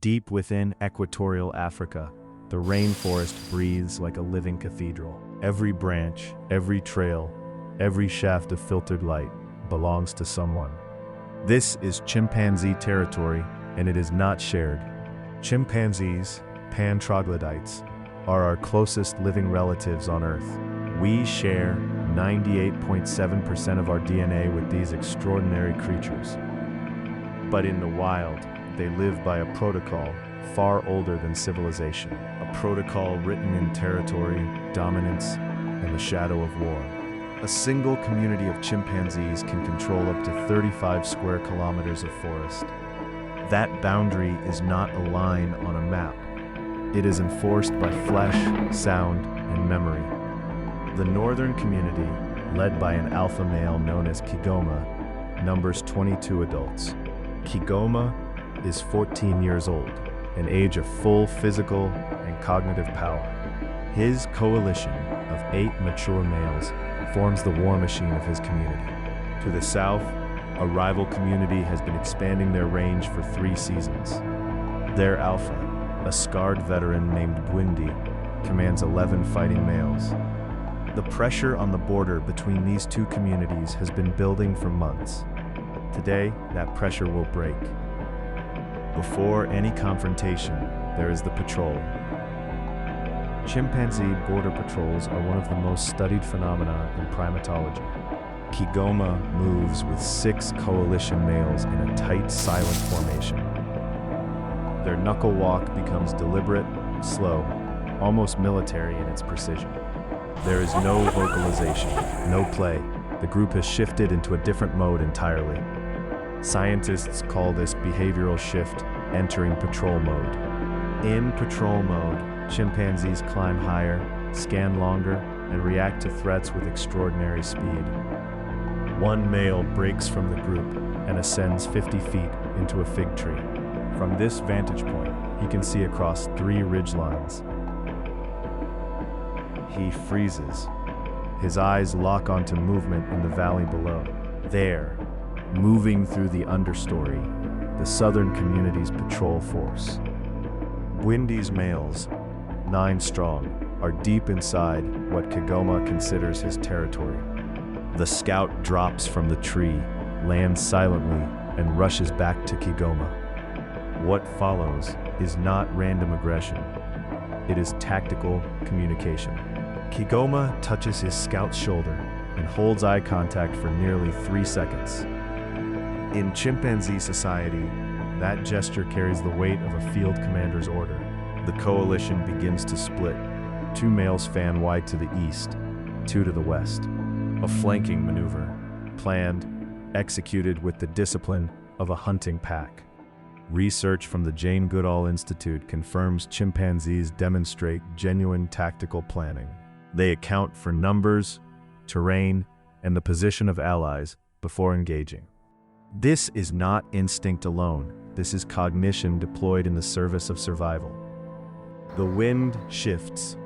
Deep within equatorial Africa, the rainforest breathes like a living cathedral. Every branch, every trail, every shaft of filtered light belongs to someone. This is chimpanzee territory, and it is not shared. Chimpanzees, pan-troglodytes, are our closest living relatives on Earth. We share 98.7% of our DNA with these extraordinary creatures. But in the wild, they live by a protocol far older than civilization. A protocol written in territory, dominance, and the shadow of war. A single community of chimpanzees can control up to 35 square kilometers of forest. That boundary is not a line on a map. It is enforced by flesh, sound, and memory. The northern community, led by an alpha male known as Kigoma, numbers 22 adults. Kigoma is 14 years old, an age of full physical and cognitive power. His coalition of 8 mature males forms the war machine of his community. To the south, a rival community has been expanding their range for 3 seasons. Their alpha, a scarred veteran named Bwindi, commands 11 fighting males. The pressure on the border between these 2 communities has been building for months. Today, that pressure will break. Before any confrontation, there is the patrol. Chimpanzee border patrols are one of the most studied phenomena in primatology. Kigoma moves with 6 coalition males in a tight, silent formation. Their knuckle walk becomes deliberate, slow, almost military in its precision. There is no vocalization, no play. The group has shifted into a different mode entirely. Scientists call this behavioral shift entering patrol mode. In patrol mode, chimpanzees climb higher, scan longer, and react to threats with extraordinary speed. One male breaks from the group and ascends 50 feet into a fig tree. From this vantage point, he can see across 3 ridgelines. He freezes. His eyes lock onto movement in the valley below. There, moving through the understory, the southern community's patrol force. Bwindi's males, 9 strong, are deep inside what Kigoma considers his territory. The scout drops from the tree, lands silently, and rushes back to Kigoma. What follows is not random aggression. It is tactical communication. Kigoma touches his scout's shoulder and holds eye contact for nearly 3 seconds. In chimpanzee society, that gesture carries the weight of a field commander's order. The coalition begins to split. 2 males fan wide to the east, 2 to the west. A flanking maneuver, planned, executed with the discipline of a hunting pack. Research from the Jane Goodall Institute confirms chimpanzees demonstrate genuine tactical planning. They account for numbers, terrain, and the position of allies before engaging. This is not instinct alone. This is cognition deployed in the service of survival. The wind shifts.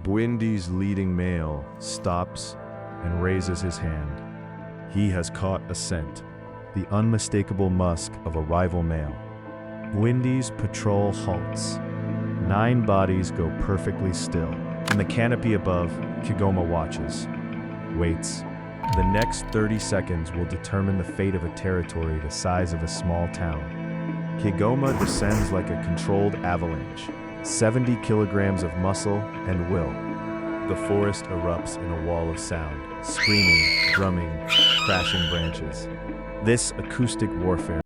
Bwindi's leading male stops and raises his hand. He has caught a scent, the unmistakable musk of a rival male. Bwindi's patrol halts. 9 bodies go perfectly still. In the canopy above, Kigoma watches, waits. The next 30 seconds will determine the fate of a territory the size of a small town. Kigoma descends like a controlled avalanche, 70 kilograms of muscle and will. The forest erupts in a wall of sound, screaming, drumming, crashing branches. This acoustic warfare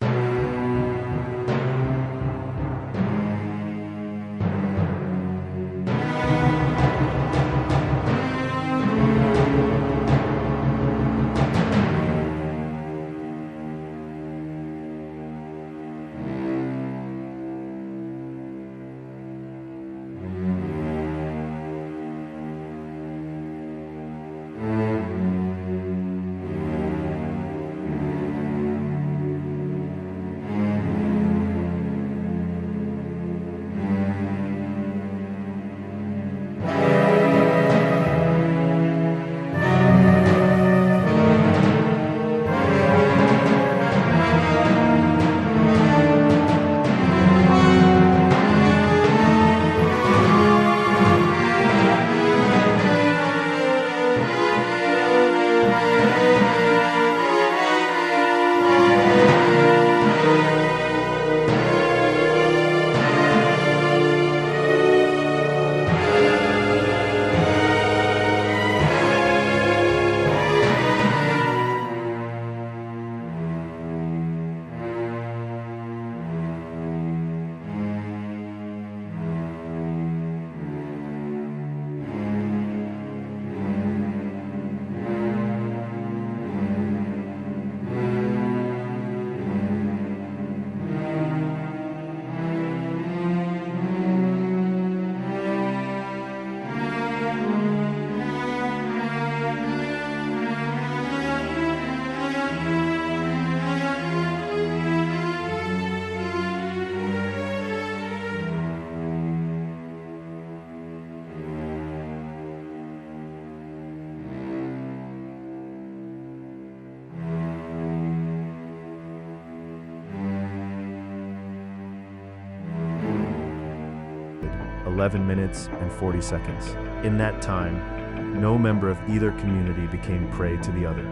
11 minutes and 40 seconds. In that time, no member of either community became prey to the other.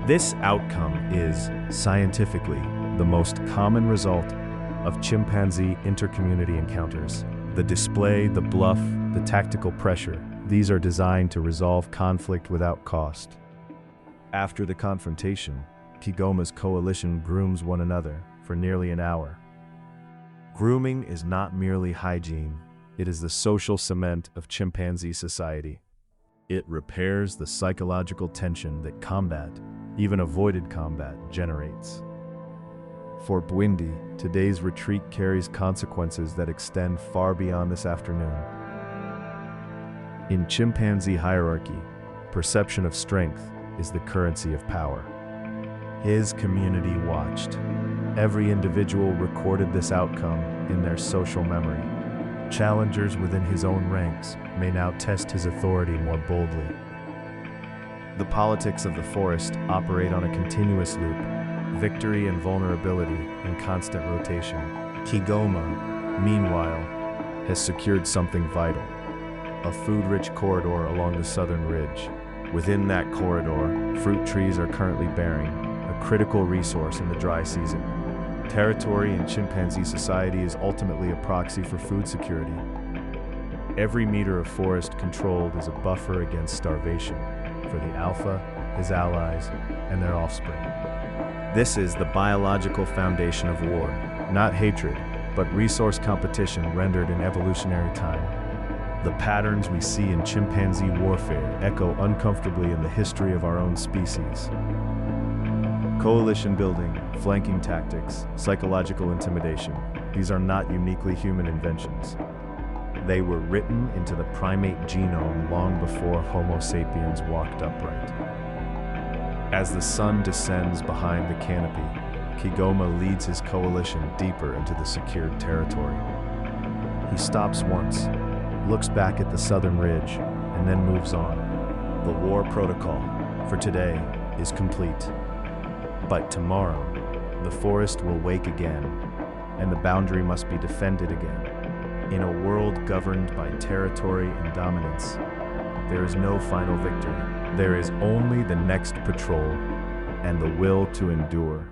This outcome is, scientifically, the most common result of chimpanzee intercommunity encounters. The display, the bluff, the tactical pressure, these are designed to resolve conflict without cost. After the confrontation, Kigoma's coalition grooms one another for nearly an hour. Grooming is not merely hygiene, it is the social cement of chimpanzee society. It repairs the psychological tension that combat, even avoided combat, generates. For Bwindi, today's retreat carries consequences that extend far beyond this afternoon. In chimpanzee hierarchy, perception of strength is the currency of power. His community watched. Every individual recorded this outcome in their social memory. Challengers within his own ranks may now test his authority more boldly. The politics of the forest operate on a continuous loop, victory and vulnerability in constant rotation. Kigoma, meanwhile, has secured something vital, a food-rich corridor along the southern ridge. Within that corridor, fruit trees are currently bearing, a critical resource in the dry season. Territory in chimpanzee society is ultimately a proxy for food security. Every meter of forest controlled is a buffer against starvation for the alpha, his allies, and their offspring. This is the biological foundation of war, not hatred, but resource competition rendered in evolutionary time. The patterns we see in chimpanzee warfare echo uncomfortably in the history of our own species. Coalition building, flanking tactics, psychological intimidation, these are not uniquely human inventions. They were written into the primate genome long before Homo sapiens walked upright. As the sun descends behind the canopy, Kigoma leads his coalition deeper into the secured territory. He stops once, looks back at the southern ridge, and then moves on. The war protocol for today is complete. But tomorrow, the forest will wake again, and the boundary must be defended again. In a world governed by territory and dominance, there is no final victory. There is only the next patrol and the will to endure.